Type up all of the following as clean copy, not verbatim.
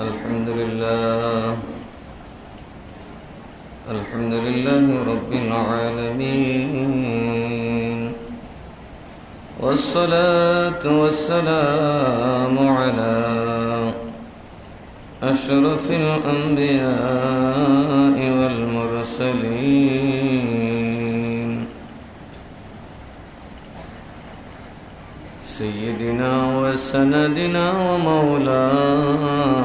الحمد لله الحمد لله رب العالمين، والصلاة والسلام على أشرف الأنبياء والمرسلين، سيدنا وسندنا ومولانا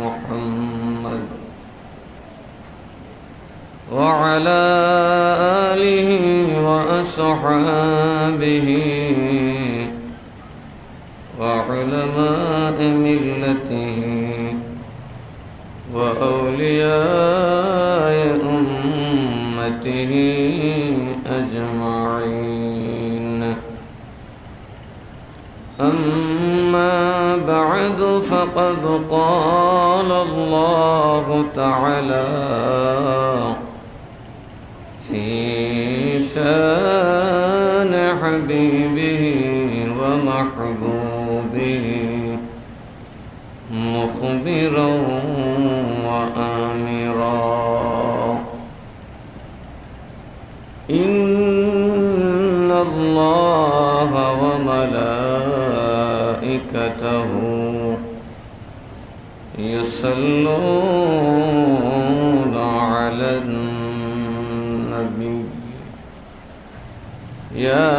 محمد وعلى آله وأصحابه وعلماء ملته وأولياء أمته أجمعين. أما بعد، فقد قال الله تعالى في شان حبيبه ومحبوبه مخبرا وآمرا: إن الله وملائكته يصلون على النبي يا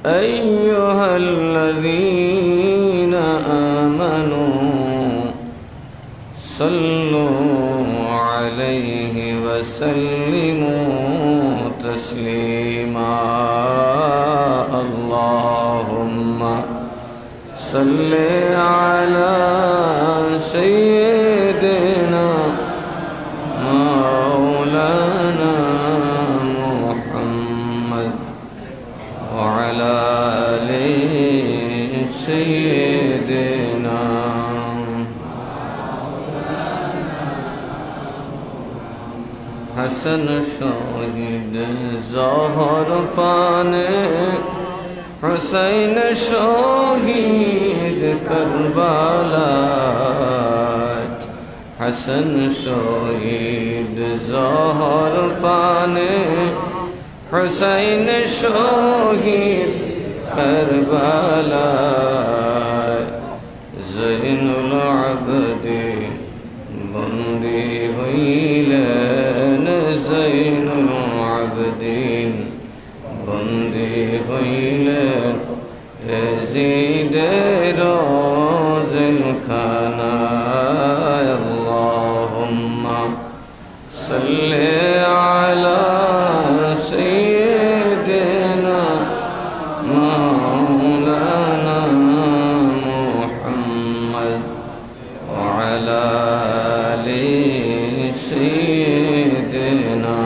أيها الذين آمنوا صلوا عليه وسلموا تسليما. اللهم صل على سيدنا مولانا محمد وعلى آل سيدنا. حسن شاهد ظهر पाने, हुसैन शहीद करबला, हसन शहीद ज़हर पाने, हुसैन शहीद करबला, ज़ैनुल आबिदीन बंदी हईलेन, ज़ैनुल आबिदीन बंदी हईलेन, यज़ीद रोज़िल खाना। अल्लाहुम्मा सल्ली अला सय्यिदिना मौलाना मुहम्मद वअला आलि सय्यिदिना।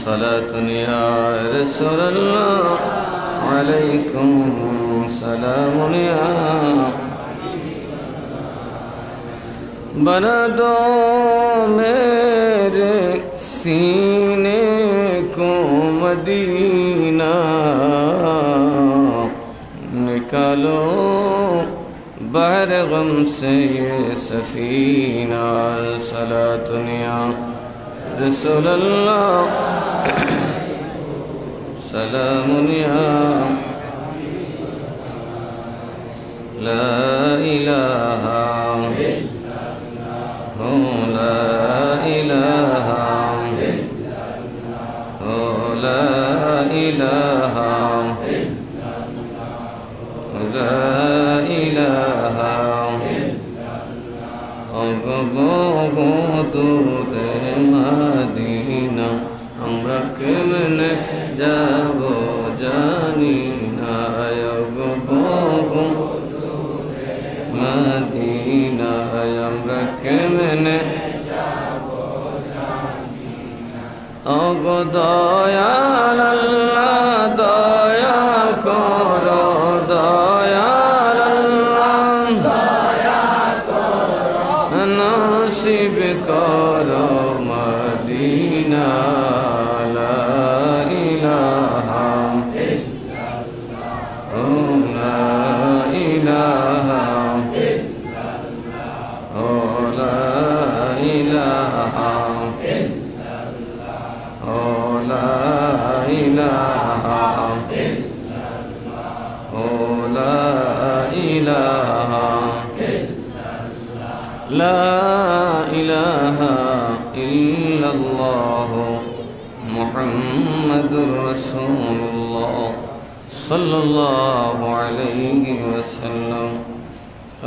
सलातुन या रसूलल्लाह अलैकुम सलामुन या। बना दो मेरे सीने को मदीना, निकालो बहर गम से ये सफीना। सलातुन या रसूलल्लाह सलामुन या। ला इलाहा हो, ला इलाहा हो, ला इलाहा ला इलाहा। अगबो दूरे मदीना, हमरा केमने जाबो जानी ना। अगबो मदीना, हमरा केमने जाबो जानी ना। ओगो दयाल अल्लाह दया करो, दयाल अल्लाह दया करो, नसीब करो मदीना। ला इलाहा لا إله إلا الله لا إله إلا الله لا إله إلا الله محمد رسول الله صلى الله عليه وسلم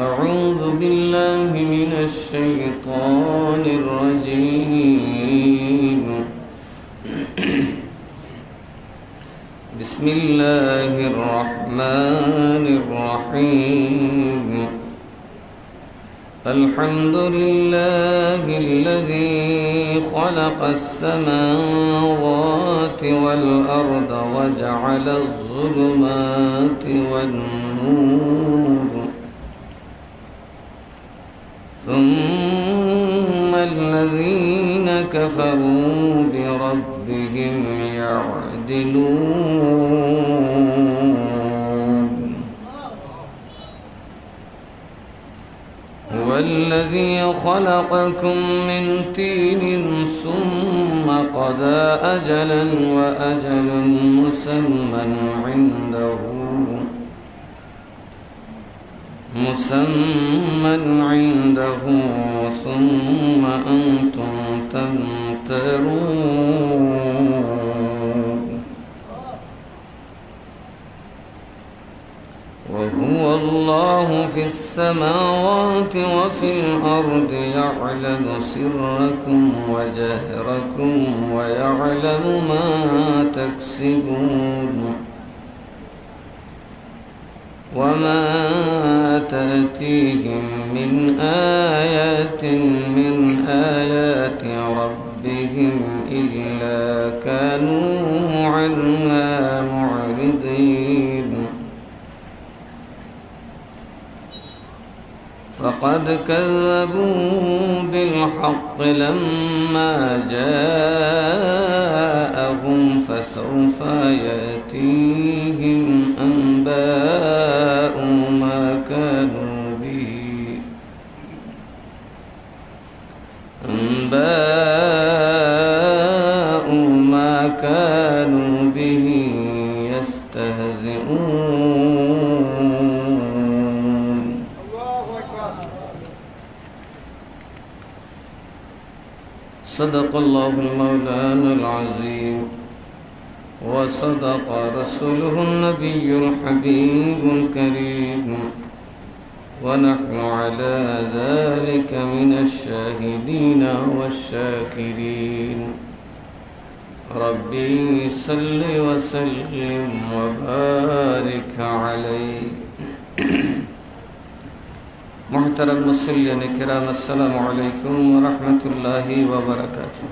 أعوذ بالله من الشيطان الرجيم بسم الله الرحمن الرحيم الحمد لله الذي خلق السماوات والأرض وجعل الظلمات والنور ثم الذين كفروا بربهم يعدلون هو الذي خلقكم من طين ثم قضى أجلا وأجل مسمى عنده ثم أنتم تمترون وهو الله في السماوات وفي الأرض يعلم سركم وجهركم ويعلم ما تكسبون وما تأتيهم من آيات من آيات ربهم إلا كانوا عنها معرضين فقد كذبوا بالحق لما جاءهم فسوف يأتيهم أنباء ما كانوا به يستهزئون صدق الله المولانا العظيم وصدق رسوله النبي الحبيب الكريم ونحن على ذلك من الشاهدين والشاكرين ربي صل وسلم وبارك عليه محترم मुसल्लियान किराम अस्सलामु अलैकुम व रहमतुल्लाहि व बाराकातुहू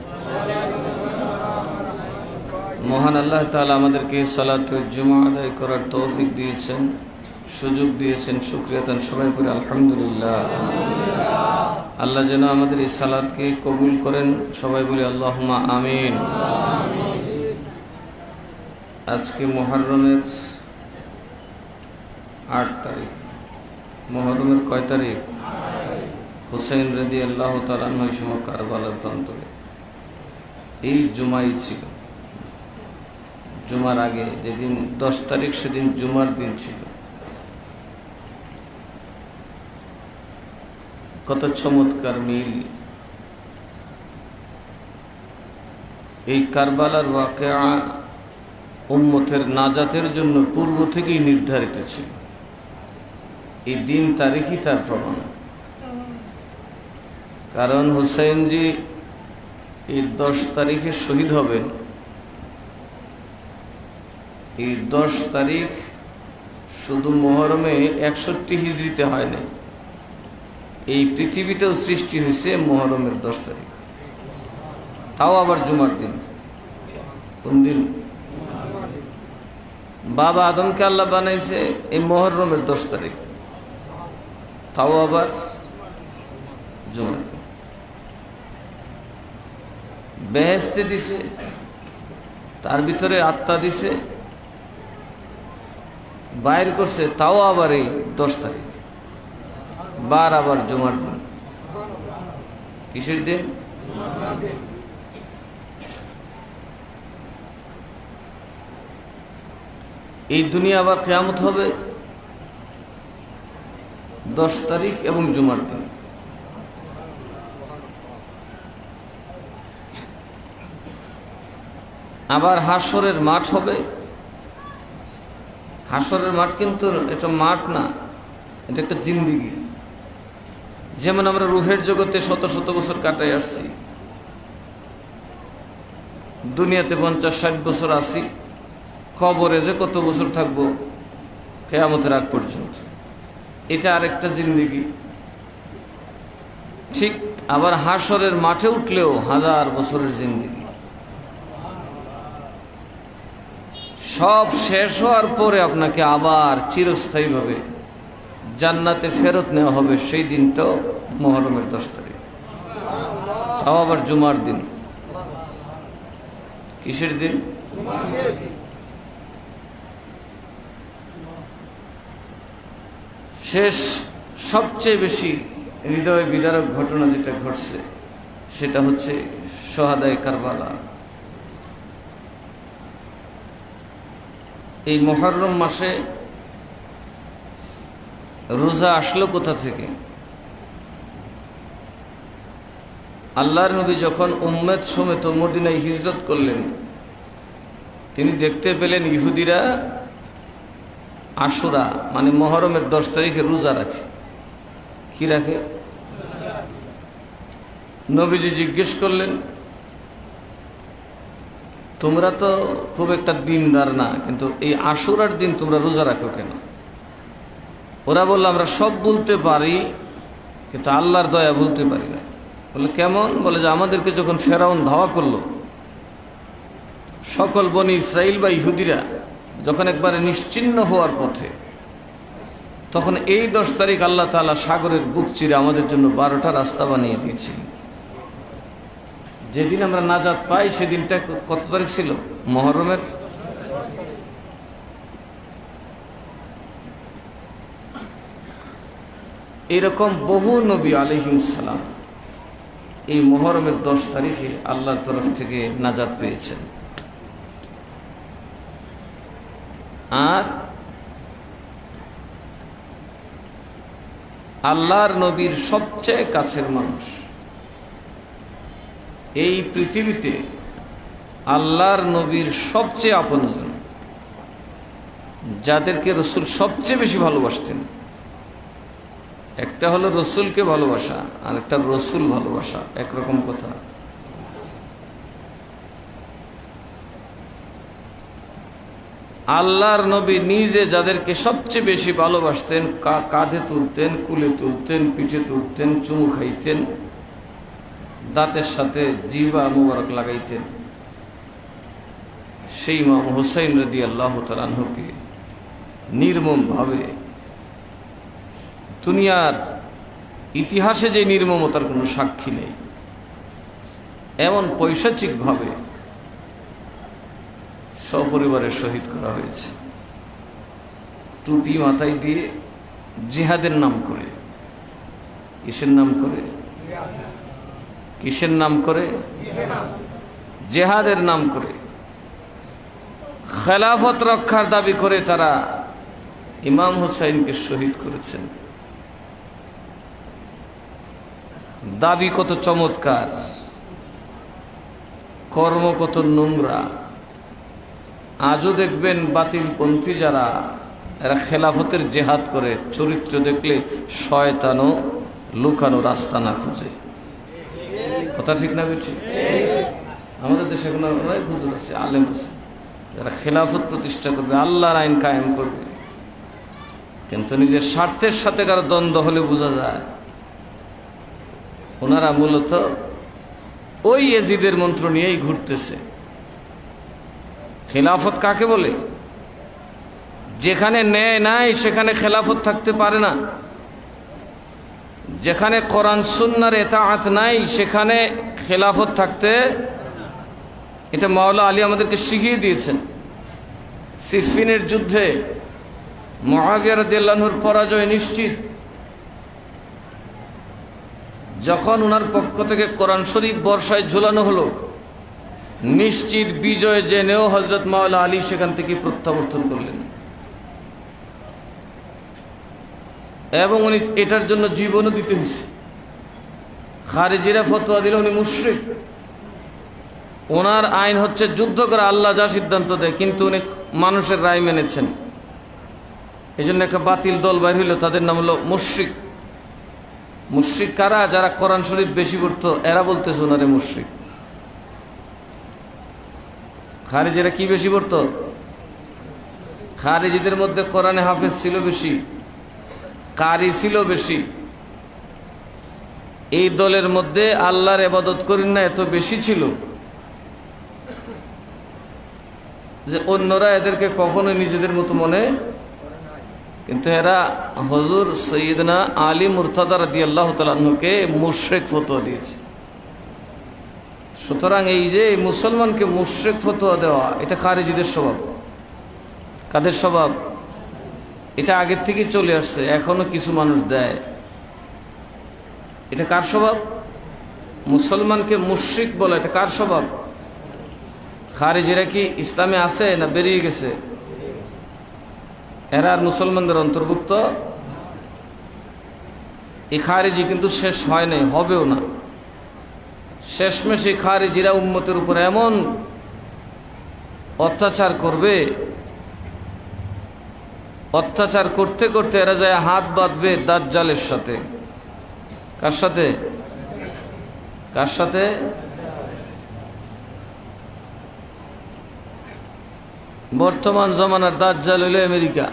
মহান আল্লাহ তাআলা আমাদেরকে সালাতুল জুমা আদায় করার তৌফিক দিয়েছেন সুযোগ দিয়েছেন শুকরিয়া তান সবাই পড়ে আলহামদুলিল্লাহ আল্লাহ যেন আমাদের এই সালাতকে কবুল করেন সবাই বলি আল্লাহুম্মা আমিন আজকে মুহররমের 8 তারিখ মুহররমের কয় তারিখ হুসাইন রাদিয়াল্লাহু তাআলা আনহু সময় কারবালার প্রান্তরে এই জুমাই ছিল জুমার আগে যেদিন 10 তারিখ সেদিন জুমার দিন ছিল কত চমৎকার মিল এই কারবালার ওয়াকিয়া উম্মতের নাজাতের জন্য পূর্ব থেকেই নির্ধারিত ছিল এই দিন তারিখই তার প্রমাণ কারণ হুসাইন জি এই 10 তারিখে শহীদ হবেন এই 10 তারিখ শুধু মুহররমে 61 হিজরিতে হয় না এই পৃথিবীতেও সৃষ্টি হয়েছে মুহররমের 10 তারিখ তাও আবার জুমার দিন কোন দিন বাবা আদমকে আল্লাহ বানাইছে এই মুহররমের 10 তারিখ তাও আবার জুমার দিন বেহেশতে দিছে তার ভিতরে আত্মা দিছে বাইর করছে তাও আবার এই 10 তারিখ বার আবার জুমার দিন কিসের দিন এই দুনিয়া আবার কিয়ামত হবে 10 তারিখ এবং জুমার দিন। আবার হাসরের মাঠ হবে। হাসরের মাঠ কিন্তু এটা মাঠ না, এটা একটা জিন্দেগি। যেমন আমরা রুহের জগতে শত শত বছর কাটাই আসছি, দুনিয়াতে 50-60 বছর আছি, কবরে যে কত বছর থাকবো কিয়ামতের আগ পর্যন্ত, এটা আরেকটা জিন্দেগি। ঠিক আবার হাসরের মাঠে উঠলেও 1000 বছরের জিন্দেগি। সব শেষ হওয়ার পরে আপনাকে আবার চিরস্থায়ীভাবে জান্নাতে ফেরত নেওয়া হবে। সেই দিনটাও মুহররমের 10 তারিখ, তাও আবার জুমার দিন। কিসের দিন? শেষ সবচেয়ে বেশি হৃদয় বিদারক ঘটনা যেটা ঘটছে সেটা হচ্ছে শহাদায়ে কারবালা। এই মুহররম মাসে রোজা আসলো কোথা থেকে? আল্লাহর নবী যখন উম্মত সমেত মদিনায় হিজরত করলেন, তিনি দেখতে পেলেন ইহুদিরা আশুরা মানে মুহররমের 10 তারিখে রোজা রাখে। কি রাখে? নবীজি জিজ্ঞেস করলেন, তোমরা তো খুব একটা দিনদার না, কিন্তু এই আশুরার দিন তোমরা রোজা রাখো কেন? ওরা বলল, আমরা সব বলতে পারি কিন্তু আল্লাহর দয়া বলতে পারি না। বলে কেমন? বলে যে আমাদেরকে যখন ফেরাউন ধাওয়া করলো, সকল বনি ইসরাইল বা ইহুদিরা যখন একবারে নিশ্চিহ্ন হওয়ার পথে, তখন এই 10 তারিখ আল্লাহ তাআলা সাগরের বুক চিরে আমাদের জন্য 12টা রাস্তা বানিয়ে দিয়েছিলেন। যেদিন আমরা নাজাত পাই সেদিনটা কত তারিখ ছিল? মুহররমের। এরকম বহু নবী আলাইহিস সালাম এই মুহররমের 10 তারিখে আল্লাহর তরফ থেকে নাজাত পেয়েছেন। আর আল্লাহর নবীর সবচেয়ে কাছের মানুষ, এই পৃথিবীতে আল্লাহর নবীর সবচেয়ে আপনজন, যাদেরকে রসুল সবচেয়ে বেশি ভালোবাসতেন, একটা হলো রসুলকে ভালোবাসা আর একটা রসুল ভালোবাসা, একরকম কথা। আল্লাহর নবী নিজে যাদেরকে সবচেয়ে বেশি ভালোবাসতেন, কাঁধে তুলতেন, কুলে তুলতেন, পিঠে তুলতেন, চুমু খাইতেন, দাঁতের সাথে জিহ্বা মুবারক লাগাইতেন, সেই ইমাম হুসাইন রাদিয়াল্লাহু তাআলা আনহুকে নির্মমভাবে, দুনিয়ার ইতিহাসে যে নির্মমতার কোনো সাক্ষী নেই, এমন পৈশাচিকভাবে সপরিবারে শহীদ করা হয়েছে। টুপি মাথায় দিয়ে জিহাদের নাম করে। কিসের নাম করে? কিসের নাম করে? জিহাদের নাম করে। খেলাফত রক্ষার দাবি করে তারা ইমাম হুসাইনকে শহীদ করেছেন। দাবি কত চমৎকার, কর্ম কত নোংরা। আজও দেখবেন বাতিলপন্থী যারা, এরা খেলাফতের জেহাদ করে, চরিত্র দেখলে শয়তানও লুকানো রাস্তা না খুঁজে। কথা ঠিক না বেঠি? আমাদের দেশে এখন অনেক হুজুর আছে, আলেম আছে, যারা খেলাফত প্রতিষ্ঠা করবে, আল্লাহর আইন কায়েম করবে, কিন্তু নিজের স্বার্থের সাথে কারো দ্বন্দ্ব হলে বোঝা যায় ওনারা মূলত ওই ইয়াজিদের মন্ত্র নিয়েই ঘুরতেছে। খেলাফত কাকে বলে? যেখানে ন্যায় নাই সেখানে খেলাফত থাকতে পারে না। যেখানে কোরআন সুন্নাহর ইতাআত নাই সেখানে খেলাফত থাকতে, এটা মাওলা আলী আমাদেরকে শিখিয়ে দিয়েছেন। সিফিনের যুদ্ধে মুআবিয়া রাদিয়াল্লাহু আনহুর পরাজয় নিশ্চিত। যখন ওনার পক্ষ থেকে কোরআন শরীফ বর্ষায় ঝুলানো হলো, নিশ্চিত বিজয় জেনেও হযরত মাওলা আলী সেখান থেকে প্রত্যাবর্তন করলেন। এবং উনি এটার জন্য জীবনও দিতে হয়েছে। খারিজিরা ফতোয়া দিলে উনি মুশরিক। ওনার আইন হচ্ছে যুদ্ধ করে, আল্লাহ যা সিদ্ধান্ত দেয়, কিন্তু উনি মানুষের রায় মেনেছেন। এই জন্য একটা বাতিল দল বাইর হইল, তাদের নাম হলো মুশরিক। মুশরিক কারা? যারা কোরআন শরীফ বেশি পড়তো, এরা বলতেছে ওনারে মুশরিক। খারিজিরা কি বেশি পড়তো? খারিজিদের মধ্যে কোরআনে হাফেজ ছিল বেশি, কারি ছিল বেশি। এই দলের মধ্যে আল্লাহর ইবাদত করেন না এত বেশি ছিল যে অন্যরা এদেরকে কখনো নিজেদের মতো মনে, কিন্তু এরা হুজুর সৈয়দনা আলী মুরতাদা রাদিয়াল্লাহু তাআলা আনহুকে মুশরিক ফতোয়া দিয়েছে। সুতরাং এই যে মুসলমানকে মুশরিক ফতোয়া দেওয়া, এটা খারিজিদের স্বভাব। কাদের স্বভাব? এটা আগের থেকে চলে আসছে, এখনো কিছু মানুষ দেয়। এটা কার স্বভাব? মুসলমানকে মুশরিক বলা, এটা কার স্বভাব? খারিজিরা কি ইসলামে আছে না বেরিয়ে গেছে? এরা আর মুসলমানদের অন্তর্ভুক্ত? এই খারিজি কিন্তু শেষ হয় নাই, হবেও না। শেষমেশ এই খারিজিরা উম্মতের উপর এমন অত্যাচার করবে, অত্যাচার করতে করতে এরা যায় হাত বাঁধবে দাজ্জালের সাথে। কার সাথে? কার সাথে? বর্তমান জমানার দাজ্জাল হইল আমেরিকা।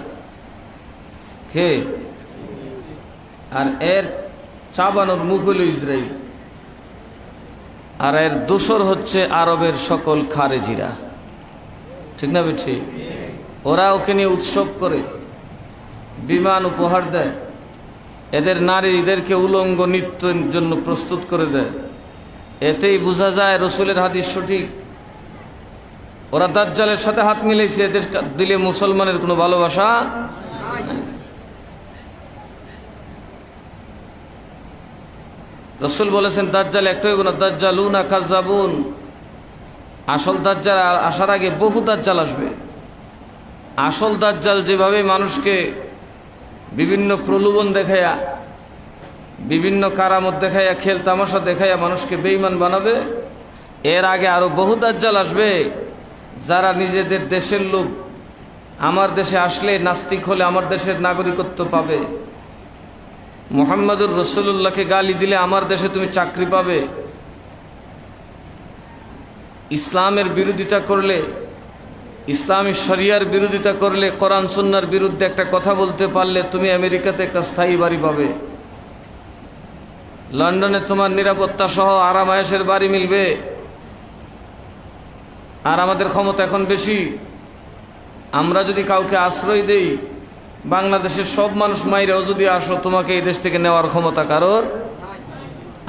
কে? আর এর চাবানোর মুখ হইল ইসরায়েল। আর এর দোসর হচ্ছে আরবের সকল খারেজিরা। ঠিক না বেঠি? ওরা ওকে নিয়ে উৎসব করে, বিমান উপহার দেয়, এদের নারীদেরকে উলঙ্গ নৃত্যের জন্য প্রস্তুত করে দেয়। এতেই বোঝা যায় রসুলের হাদিস সঠিক। ওরা দাজ্জালের সাথে হাত মিলেছে, এদের দিলে মুসলমানের কোনো ভালোবাসা। রসুল বলেছেন দাজ্জাল একটাই গুণ, দাজ্জালুনা কাজ্জাবুন। আসল দাজ্জাল আসার আগে বহু দাজ্জাল আসবে। আসল দাজ্জাল যেভাবে মানুষকে বিভিন্ন প্রলোভন দেখাইয়া, বিভিন্ন কারামত দেখাইয়া, খেল তামাশা দেখাইয়া মানুষকে বেঈমান বানাবে, এর আগে আরো বহু দাজ্জাল আসবে যারা নিজেদের দেশের লোক, আমার দেশে আসলে নাস্তিক হলে আমার দেশের নাগরিকত্ব পাবে, মুহাম্মদুর রাসূলুল্লাহকে গালি দিলে আমার দেশে তুমি চাকরি পাবে, ইসলামের বিরোধিতা করলে, ইসলামী শরিয়ার বিরোধিতা করলে, কোরআন সুন্নাহর বিরুদ্ধে একটা কথা বলতে পারলে তুমি আমেরিকাতে একটা স্থায়ী বাড়ি পাবে, লন্ডনে তোমার নিরাপত্তা সহ আরাম আয়েশের বাড়ি মিলবে। আর আমাদের ক্ষমতা এখন বেশি। আমরা যদি কাউকে আশ্রয় দেই, বাংলাদেশের সব মানুষ মাইরেও যদি আসো, তোমাকে এই দেশ থেকে নেওয়ার ক্ষমতা কারোর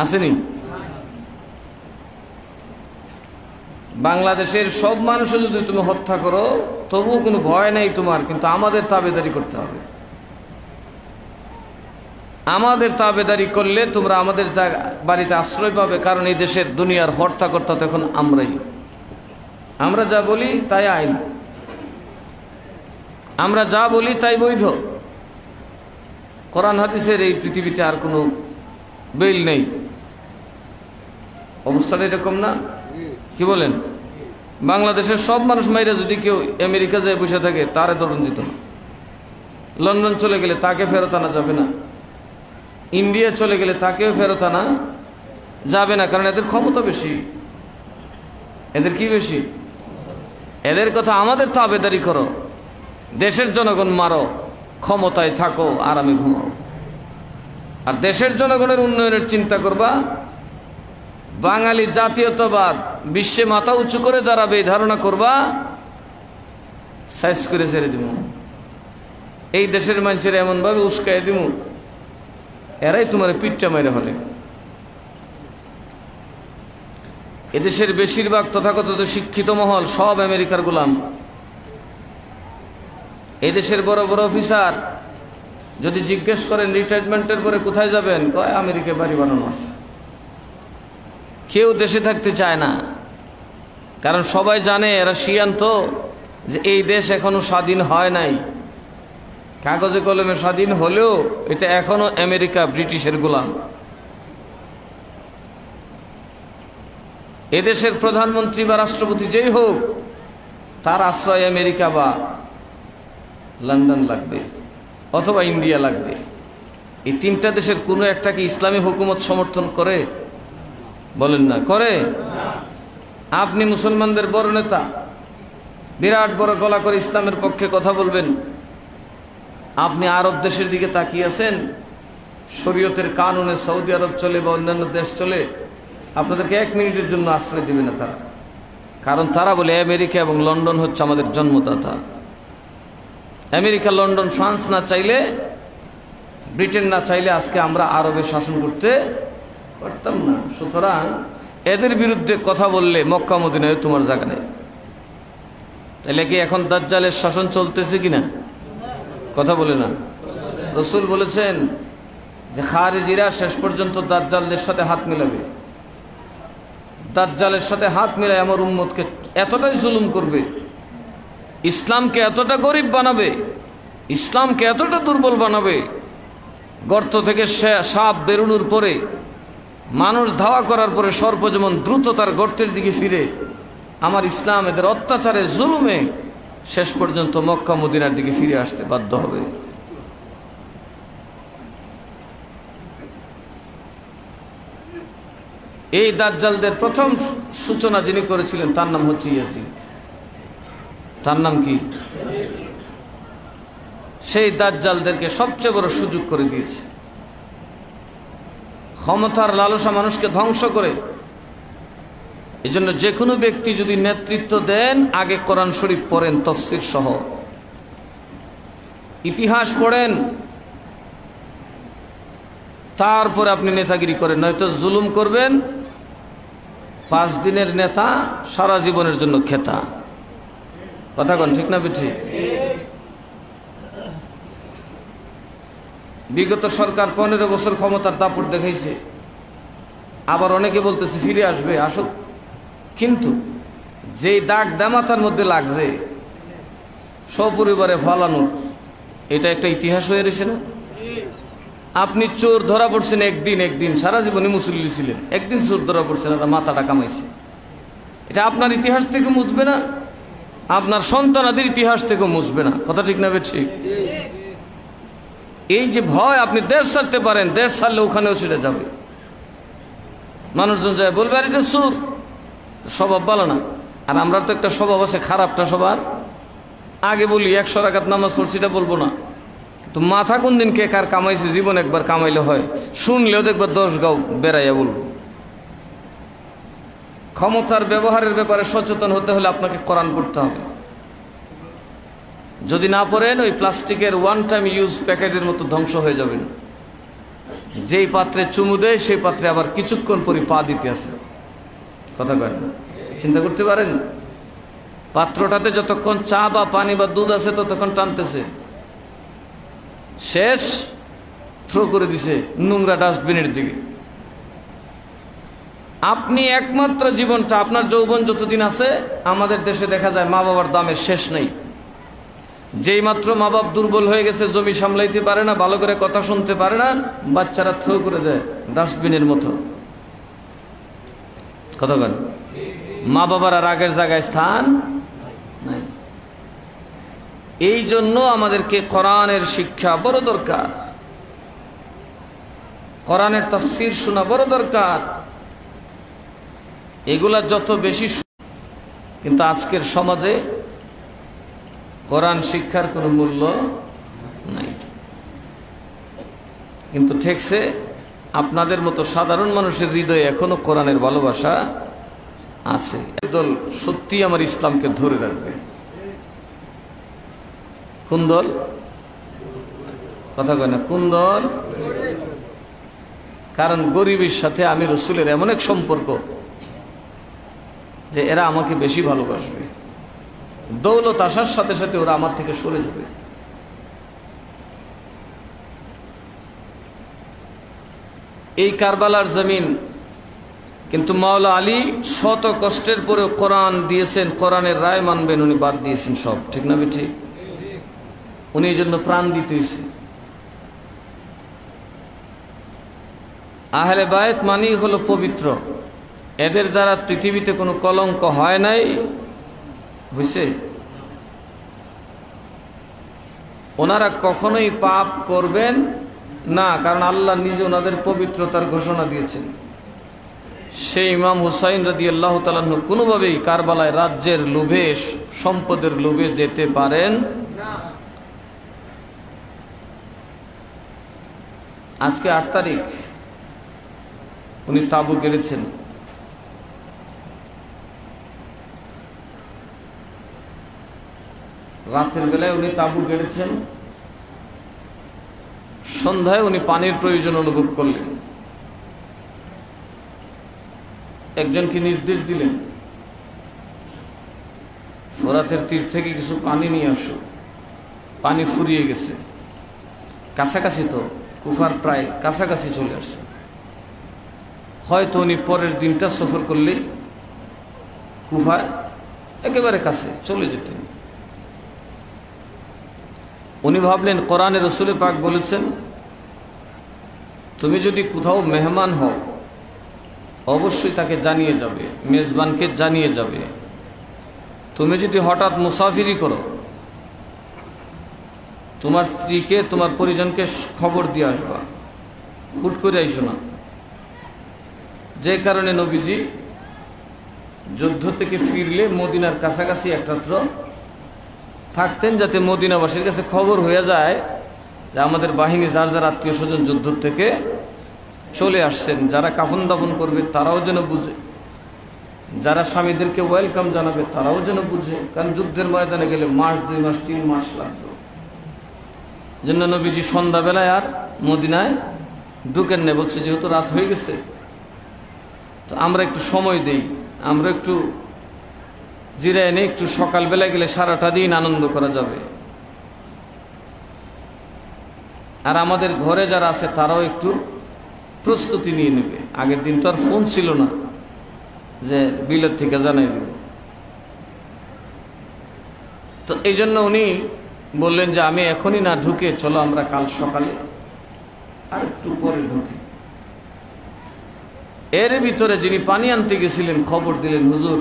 আসেনি। বাংলাদেশের সব মানুষও যদি তুমি হত্যা করো, তবুও কোনো ভয় নেই তোমার, কিন্তু আমাদের তাবেদারি করতে হবে। আমাদের তাবেদারি করলে তোমরা আমাদের বাড়িতে আশ্রয় পাবে, কারণ এই দেশের দুনিয়ার হর্তাকর্তা তখন আমরাই। আমরা যা বলি তাই আইন, আমরা যা বলি তাই বৈধ। কোরআন হাদিসের এই পৃথিবীতে আর কোনো বেল নেই। অবস্থাটা এরকম না? কি বলেন? বাংলাদেশের সব মানুষ মাইরা যদি কেউ আমেরিকা যায় বসে থাকে, তারে ধরুন যেত না। লন্ডন চলে গেলে তাকে ফেরত আনা যাবে না, ইন্ডিয়া চলে গেলে তাকেও ফেরত আনা যাবে না, কারণ এদের ক্ষমতা বেশি। এদের কি বেশি? এদের কথা আমাদের তাবেদারি করো, দেশের জনগণ মারো, ক্ষমতায় থাকো, আরামে ঘুমাও। আর দেশের জনগণের উন্নয়নের চিন্তা করবা। বাঙালি জাতীয়তাবাদ বিশ্বে মাথা উঁচু করে দাঁড়াবে এই ধারণা করবা, সাইজ করে ছেড়ে দিব। এই দেশের মানুষের এমনভাবে উস্কাই দিব, এরাই তোমার পিঠটা মেরে হলে। এদেশের বেশিরভাগ তথাকথিত শিক্ষিত মহল সব আমেরিকার গোলাম। এদেশের বড় বড় অফিসার যদি জিজ্ঞেস করেন রিটায়ারমেন্টের পরে কোথায় যাবেন, কয় আমেরিকায় বাড়ি বানানো আছে। কেউ দেশে থাকতে চায় না, কারণ সবাই জানে এরা শিয়ান্ত যে এই দেশ এখনো স্বাধীন হয় নাই। কাগজে কলমে স্বাধীন হলেও এটা এখনো আমেরিকা ব্রিটিশের গোলাম। এদেশের প্রধানমন্ত্রী বা রাষ্ট্রপতি যেই হোক, তার আশ্রয় আমেরিকা বা লন্ডন লাগবে অথবা ইন্ডিয়া লাগবে। এই তিনটা দেশের কোনো একটাকে ইসলামী হুকুমত সমর্থন করে? বলেন না, করে? আপনি মুসলমানদের বড় নেতা, বিরাট বড় গলা করে ইসলামের পক্ষে কথা বলবেন, আপনি আরব দেশের দিকে তাকিয়ে আছেন, শরীয়তের কানুনে সৌদি আরব চলে বা অন্যান্য দেশ চলে, আপনাদেরকে 1 মিনিটের জন্য আশ্রয় দেবে না তারা। কারণ তারা বলে আমেরিকা এবং লন্ডন হচ্ছে আমাদের জন্মদাতা। আমেরিকা, লন্ডন, ফ্রান্স না চাইলে, ব্রিটেন না চাইলে আজকে আমরা আরবে শাসন করতে পারতাম না। সুতরাং এদের বিরুদ্ধে কথা বললে মক্কা মদিনায় তোমার জায়গা নেই। তাহলে কি এখন দাজ্জালের শাসন চলতেছে কিনা? কথা বলে না। রাসূল বলেছেন যে খারিজিরা শেষ পর্যন্ত দাজ্জালদের সাথে হাত মিলাবে। দাজ্জালের সাথে হাত মিলায় আমার উম্মতকে এতটাই জুলুম করবে, ইসলামকে এতটা গরিব বানাবে, ইসলামকে এতটা দুর্বল বানাবে, গর্ত থেকে সাপ বেরোনোর পরে, মানুষ ধাওয়া করার পরে সর্প যেমন দ্রুত তার গর্তের দিকে ফিরে, আমার ইসলাম এদের অত্যাচারে জুলুমে শেষ পর্যন্ত মক্কা মদিনার দিকে ফিরে আসতে বাধ্য হবে। এই দাজ্জালদের প্রথম সূচনা যিনি করেছিলেন তার নাম হচ্ছে ইয়াজিদ। তার নাম কি? সেই দাজ্জালদেরকে সবচেয়ে বড় সুযোগ করে দিয়েছে। ক্ষমতার লালসা মানুষকে ধ্বংস করে। এজন্য যে কোনো ব্যক্তি যদি নেতৃত্ব দেন, আগে কোরআন শরীফ পড়েন তাফসীর সহ, ইতিহাস পড়েন, তারপরে আপনি নেতাগিরি করেন। নয়তো জুলুম করবেন, 5 দিনের নেতা, সারা জীবনের জন্য খেতা। কথা কন ঠিক না বেঠি? বিগত সরকার 15 বছর ক্ষমতার দাপট দেখাইছে, আবার অনেকে বলতেছে ফিরে আসবে, আসুক। কিন্তু যেই দাগ দামাতার মধ্যে লাগছে সপরিবারে ফলানোর, এটা একটা ইতিহাস হয়ে রয়েছে না? আপনি চোর ধরা পড়ছেন একদিন, সারা জীবনে মুসল্লি ছিলেন, একদিন চোর ধরা পড়ছেন, আর মাথাটা কামাইছে। এটা আপনার ইতিহাস থেকে মুছবে না, আপনার সন্তানাদের ইতিহাস থেকে মুছবে না। কথা ঠিক না ঠিক? এই যে ভয়, আপনি দেশ ছাড়তে পারেন, দেশ ছাড়লে ওখানেও সেটা যাবে। মানুষজন যায় বলবে, আরে এটা চোর, স্বভাব ভালো না। আর আমরা তো একটা স্বভাব আছে, খারাপটা সবার আগে বলি। 100 রাকাত নামাজ পড়ছি, এটা বলবো না। তো মাথা কোন দিন কে কার কামাইছে, জীবন একবার কামাইলে হয়, শুনলেও দেখবার 10 গাঁও বেড়াইয়া বলবো। ক্ষমতার ব্যবহারের ব্যাপারে সচেতন হতে হলে আপনাকে কোরআন পড়তে হবে। যদি না পড়েন, ওই প্লাস্টিকের 1 টাইম ইউজ প্যাকেটের মতো ধ্বংস হয়ে যাবেন। যেই পাত্রে চুমু দেয়, সেই পাত্রে আবার কিছুক্ষণ পরে পা দিতে আছে। কথা কয় না? চিন্তা করতে পারেন? পাত্রটাতে যতক্ষণ চা বা পানি বা দুধ আছে ততক্ষণ টানতেছে, শেষ থ্রো করে দিছে নোংরা ডাস্টবিনের দিকে। আপনি একমাত্র জীবনটা, আপনার যৌবন যতদিন আছে, আমাদের দেশে দেখা যায় মা বাবার দামের শেষ নেই। যেই মাত্র মা বাপ দুর্বল হয়ে গেছে, জমি সামলাইতে পারে না, ভালো করে কথা শুনতে পারে না, বাচ্চারা থ্রো করে দেয় ডাস্টবিনের মতো। কথা বলেন? মা বাবার আর আগের জায়গায় স্থান নাই। এই জন্য আমাদেরকে কোরআনের শিক্ষা বড় দরকার, কোরআনের তাফসীর শোনা বড় দরকার। এগুলা যত বেশি, কিন্তু আজকের সমাজে কোরআন শিক্ষার কোনো মূল্য নাই। কিন্তু ঠেকছে আপনাদের মতো সাধারণ মানুষের হৃদয়ে এখনো কোরআনের ভালোবাসা আছে। দল সত্যি আমার ইসলামকে ধরে রাখবে। কোন দল? কথা কয় না, কোন দল? কারণ গরিবের সাথে আমি রসুলের এমন এক সম্পর্ক যে এরা আমাকে বেশি ভালোবাসবে। দৌলত আসার সাথে সাথে ওরা আমার থেকে সরে যাবে। এই কারবালার জমিন, কিন্তু মাওলা আলী শত কষ্টের পরেও কোরআন দিয়েছেন, কোরআনের রায় মানবেন, উনি বাদ দিয়েছেন সব। ঠিক না ঠিক? উনি এই জন্য প্রাণ দিতে হয়েছে। আহলে বায়ত মানেই হলো পবিত্র, এদের দ্বারা পৃথিবীতে কোনো কলঙ্ক হয় নাই, বুঝছে? ওনারা কখনোই পাপ করবেন না, কারণ আল্লাহ নিজে ওনাদের পবিত্রতার ঘোষণা দিয়েছেন। সেই ইমাম হুসাইন রাদিয়াল্লাহু তাআলা আনহু কোনোভাবেই কারবালায় রাজ্যের লোভে, সম্পদের লোভে যেতে পারেন না। আজকে 8 তারিখ, উনি তাবু গেড়েছেন। রাতের বেলায় উনি তাবু গেড়েছেন, সন্ধ্যায় উনি পানির প্রয়োজন অনুভব করলেন। একজনকে নির্দেশ দিলেন, ফোরাতের তীর থেকে কিছু পানি নিয়ে আসো। পানি ফুরিয়ে গেছে, কাছাকাছি তো, কুফার প্রায় কাছাকাছি চলে আসছে। হয়তো উনি পরের দিনটা সফর করলেই কুফায় একেবারে কাছে চলে যেতেন। উনি ভাবলেন, কোরআনে রসুল পাক বলেছেন, তুমি যদি কোথাও মেহমান হও অবশ্যই তাকে জানিয়ে যাবে, মেজবানকে জানিয়ে যাবে। তুমি যদি হঠাৎ মুসাফিরি করো, তোমার স্ত্রীকে, তোমার পরিজনকে খবর দিয়ে আসবা, হুট করে আইসো না। যে কারণে নবীজি যুদ্ধ থেকে ফিরলে মদিনার কাছাকাছি একটাত্র থাকতেন, যাতে মদিনাবাসীর কাছে খবর হয়ে যায় যে আমাদের বাহিনী যার যার আত্মীয় স্বজন যুদ্ধ থেকে চলে আসছেন। যারা কাফন দাফন করবে তারাও যেন বুঝে, যারা স্বামীদেরকে ওয়েলকাম জানাবে তারাও যেন বুঝে, কারণ যুদ্ধের ময়দানে গেলে মাস, 2 মাস, 3 মাস লাগতো। জন্য নবীজি সন্ধ্যাবেলায় আর মদিনায় ঢুকেন না, বলছে যেহেতু রাত হয়ে গেছে তো আমরা একটু সময় দেই, আমরা একটু জিরায় নেই, একটু সকালবেলায় গেলে সারাটা দিন আনন্দ করা যাবে। আর আমাদের ঘরে যারা আছে তারাও একটু প্রস্তুতি নিয়ে নেবে। আগের দিন তো আর ফোন ছিল না যে বিলেত থেকে জানাই দেব। তো এই জন্য উনি বললেন যে আমি এখনই না ঢুকে, চলো আমরা কাল সকালে আর একটু পরে ঢুকি। এর ভিতরে যিনি পানি আনতে গেছিলেন খবর দিলেন, হুজুর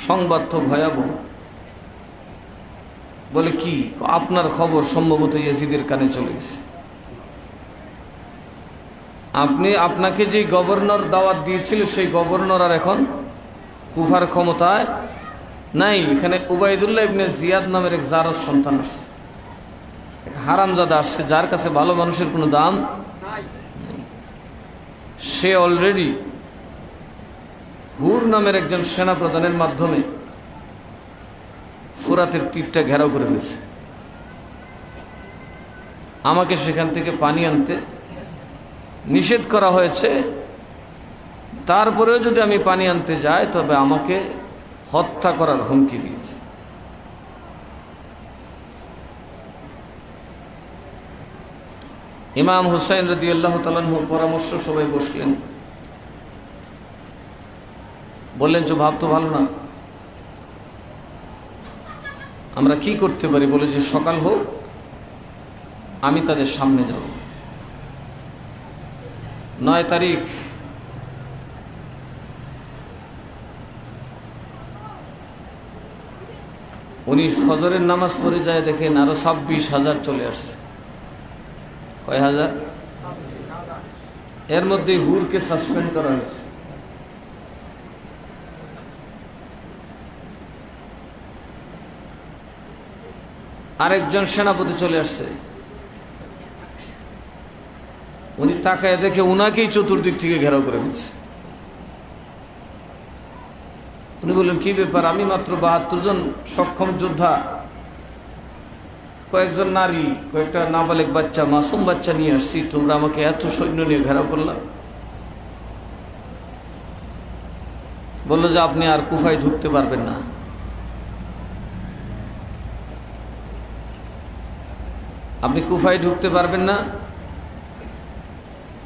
সংবাদ তো ভয়াবহ। বলে কি? আপনার খবর সম্ভবত ইয়াজিদের কানে চলে গেছে। আপনাকে যে গভর্নর দাওয়াত দিয়েছিল সেই গভর্নর আর এখন কুফার ক্ষমতায় নাই। এখানে উবাইদুল্লাহ ইবনে জিয়াদ নামের এক জারজ সন্তান আসছে, এক হারামজাদা আসছে, যার কাছে ভালো মানুষের কোনো দাম নাই। সে অলরেডি হুর নামের একজন সেনাপ্রধানের মাধ্যমে ফোরাতের তীরটা ঘেরাও করে ফেলছে। আমাকে সেখান থেকে পানি আনতে নিষেধ করা হয়েছে, তারপরেও যদি আমি পানি আনতে যাই তবে আমাকে হত্যা করার হুমকি দিয়েছে। ইমাম হুসাইন রাদিয়াল্লাহু তাআলা আনহু পরামর্শ সবাই বসলেন, বললেন যে ভাব তো ভালো না, আমরা কি করতে পারি? বলে যে সকাল হোক, আমি তাদের সামনে যাব। 9 তারিখ উনি ফজরের নামাজ পড়ে যায়, দেখেন আরো 26,000 চলে আসছে। কয় হাজার? এর মধ্যে হুরকে সাসপেন্ড করা হয়েছে। আরেকজন সেনাপতি চলে আসছে, উনি তাকায় দেখে উনাকেই চতুর্দিক থেকে ঘেরাও করে ফেলছে। উনি বললেন কি ব্যাপার? আমি মাত্র 72 জন সক্ষম যোদ্ধা, কয়েকজন নারী, কয়েকটা নাবালেক বাচ্চা, মাসুম বাচ্চা নিয়ে আসছি, তোমরা আমাকে এত সৈন্য নিয়ে ঘেরাও করলাম। বললো যে আপনি আর কুফায় ঢুকতে পারবেন না। আপনি কুফায় ঢুকতে পারবেন না।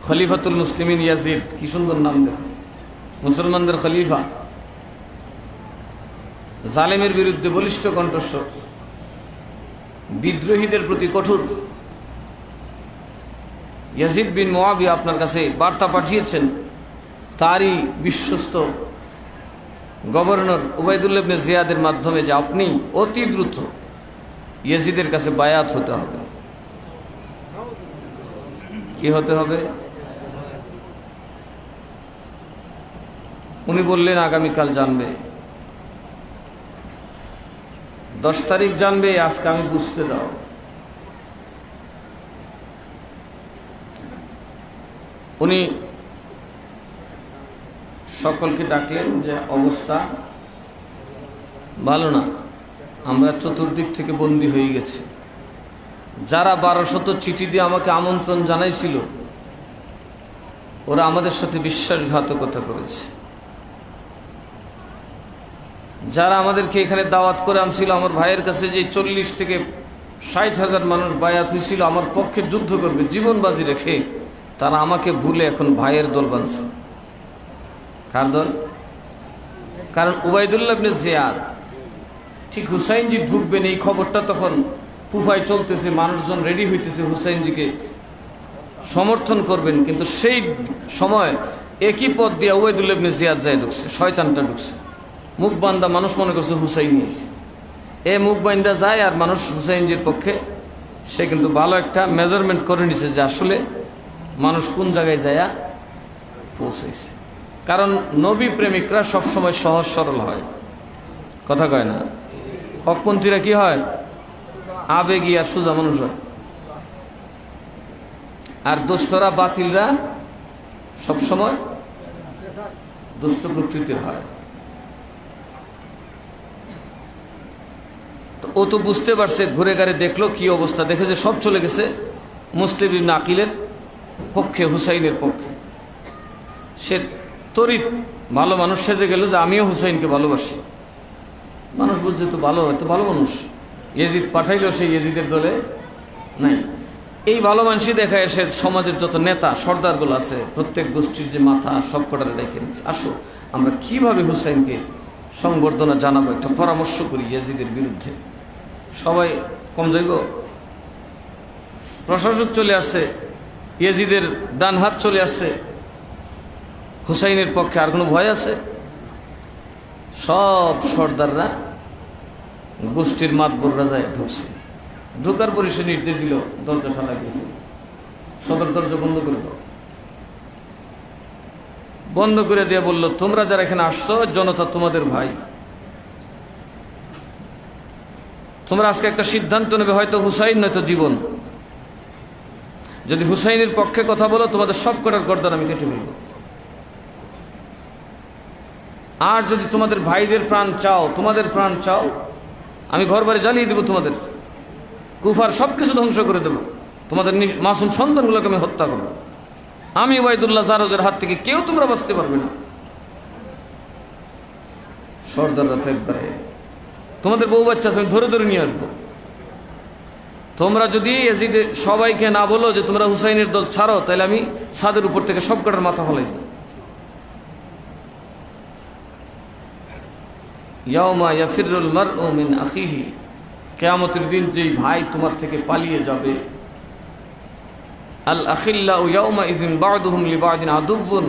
খলিফাতুল মুসলিমিন ইয়াজিদ, কি সুন্দর নাম, দেখো, মুসলমানদের খলিফা, জালেমের বিরুদ্ধে বলিষ্ঠ কণ্ঠস্বর। বিদ্রোহীদের প্রতি কঠোর। ইয়াজিদ বিন মুআবিয়া আপনার কাছে বার্তা পাঠিয়েছেন তারই বিশ্বস্ত গভর্নর উবাইদুল্লাহ ইবনে জিয়াদের মাধ্যমে যে আপনি অতি দ্রুত ইয়াজিদের কাছে বায়াত হতে হবে। কি হতে হবে? উনি বললেন আগামীকাল জানবে, 10 তারিখ জানবে, আজকে আমি বুঝতে দাও। উনি সকলকে ডাকলেন যে অবস্থা ভালো না, আমরা চতুর্দিক থেকে বন্দী হয়ে গেছি। যারা 1200 চিঠি দিয়ে আমাকে আমন্ত্রণ জানাইছিল ওরা আমাদের সাথে বিশ্বাসঘাতকতা করেছে। যারা আমাদেরকে এখানে দাওয়াত করে আনছিল, আমার ভাইয়ের কাছে যে 40 থেকে 60,000 মানুষ বায়াত হয়েছিল আমার পক্ষে যুদ্ধ করবে জীবন বাজি রেখে, তারা আমাকে ভুলে এখন ভাইয়ের দল বানছে। কার দল? কারণ উবাইদুল্লাহ ইবনে জিয়াদ ঠিক হুসাইনজি ঢুকবেন এই খবরটা তখন কুফায় চলতেছে, মানুষজন রেডি হইতেছে হুসাইনজিকে সমর্থন করবেন, কিন্তু সেই সময় একই পথ দিয়ে উবাইদুল্লাহ ইবনে জিয়াদ যায় ঢুকছে, শয়তানটা ঢুকছে। মুখ বান্দা মানুষ মনে করছে হুসাইনি আছে, এ মুখ বান্দা যায় আর মানুষ হুসাইনজির পক্ষে। সে কিন্তু ভালো একটা মেজারমেন্ট করে নিছে যে আসলে মানুষ কোন জায়গায় যায় পৌঁছেছে। কারণ নবী প্রেমিকরা সবসময় সহজ সরল হয়, কথা কয় না। হকপন্থীরা কি হয়? আবেগী আর সোজা মানুষ হয়। আর দুষ্টরা বাতিলরা সবসময় দুষ্ট প্রকৃতির হয়। ও তো বুঝতে পারছে, ঘুরে ঘাড়ে দেখলো কি অবস্থা, দেখে যে সব চলে গেছে মুসলিম ইবনে আকিলের পক্ষে, হুসাইনের পক্ষে। সে তরিত ভালো মানুষ সেজে গেল যে আমিও হুসাইনকে ভালোবাসি। মানুষ বুঝছে তো ভালো, হয়তো ভালো মানুষ, ইয়েজিদ পাঠাইলেও সেই ইয়েজিদের দলে নাই। এই ভালো মানুষই দেখা এসে সমাজের যত নেতা সর্দারগুলো আছে প্রত্যেক গোষ্ঠীর যে মাথা সব কটারে ডেকে নিচ্ছে, আসো আমরা কিভাবে হুসাইনকে সংবর্ধনা জানাবো, একটা পরামর্শ করি ইয়েজিদের বিরুদ্ধে। সবাই কম যাইব। প্রশাসক চলে আসছে, ইয়েজিদের ডান হাত চলে আসছে, হুসাইনের পক্ষে আর কোনো ভয় আছে? সব সর্দাররা গোষ্ঠীর মাতবররা যায় ঢুকছে। ঢোকার পরে সে নির্দেশ দিল দরজা ঠালা গেছে, সদর দরজা বন্ধ করে দাও। বন্ধ করে দিয়ে বলল, তোমরা যারা এখানে আসছো জনতা তোমাদের ভাই, তোমরা আজকে একটা সিদ্ধান্ত নেবে, হয়তো হুসাইন নয়তো জীবন। যদি হুসাইনের পক্ষে কথা বলো তোমাদের সব কটার গর্দান আমি কেটে ফেলব, আর যদি তোমাদের ভাইদের প্রাণ চাও, তোমাদের প্রাণ চাও, আমি ঘর বাড়ি জ্বালিয়ে দেবো, তোমাদের কুফার সবকিছু ধ্বংস করে দেবো, তোমাদের মাসুম সন্তানগুলোকে আমি হত্যা করবো। আমি উবাইদুল্লাহ জারজের হাত থেকে কেউ তোমরা বাঁচতে পারবে না। সর্দাররা তো একবারে, তোমাদের বউ বাচ্চা আমি ধরে ধরে নিয়ে আসবো। তোমরা যদি ইয়াজিদ সবাইকে না বলো যে তোমরা হুসাইনের দল ছাড়ো, তাহলে আমি ছাদের উপর থেকে সব কটার মাথা ফলাই দেব। ইয়াউমা ইয়াফিরুল মারউ মিন আখিহি, কিয়ামতের দিন যেই ভাই তোমার থেকে পালিয়ে যাবে। আল আখিল্লাউ ইয়াউমা ইযিন বা'দুহুম লিবা'দিন আদুউন,